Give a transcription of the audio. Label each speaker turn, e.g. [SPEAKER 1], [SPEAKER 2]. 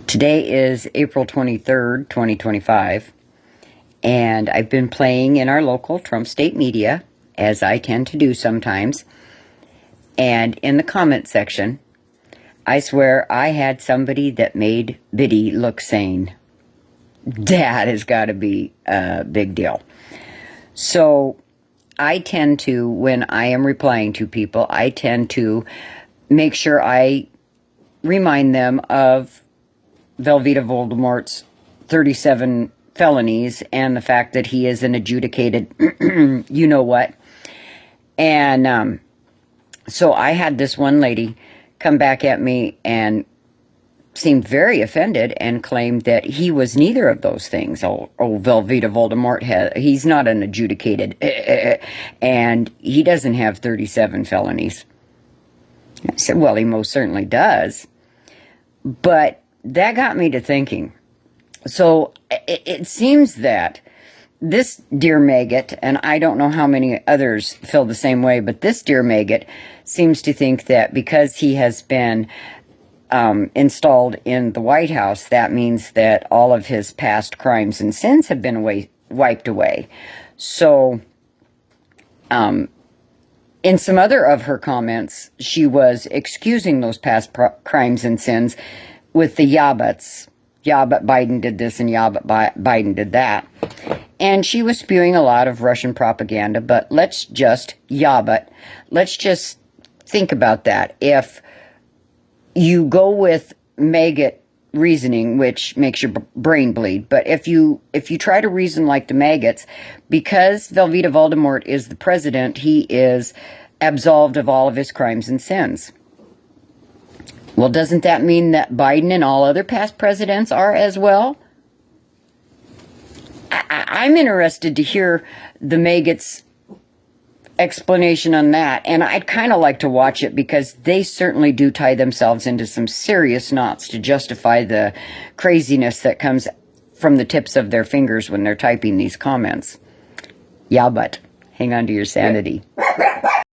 [SPEAKER 1] Today is April 23rd, 2025, and I've been playing in our local Trump state media, as I tend to do sometimes, and in the comment section, I swear I had somebody that made Biddy look sane. That has got to be a big deal. So I tend to, when I am replying to people, I tend to make sure I remind them of Velveeta Voldemort's 37 felonies and the fact that he is an adjudicated you-know-what. And so I had this one lady come back at me and seemed very offended and claimed that he was neither of those things. Velveeta Voldemort, he's not an adjudicated, and he doesn't have 37 felonies. I said, well, he most certainly does. But that got me to thinking. So it seems that this dear maggot, and I don't know how many others feel the same way, but this dear maggot seems to think that because he has been installed in the White House, that means that all of his past crimes and sins have been wiped away. So, in some other of her comments, she was excusing those past crimes and sins with the yeah buts. Yeah, but Biden did this and yeah, but Biden did that. And she was spewing a lot of Russian propaganda, but let's just think about that. If you go with MAGA reasoning, which makes your brain bleed, but if you try to reason like the maggots, because Velveeta Voldemort is the president, he is absolved of all of his crimes and sins. Well, doesn't that mean that Biden and all other past presidents are as well? I'm interested to hear the maggots' explanation on that, and I'd kind of like to watch it because they certainly do tie themselves into some serious knots to justify the craziness that comes from the tips of their fingers when they're typing these comments. Yeah, but hang on to your sanity.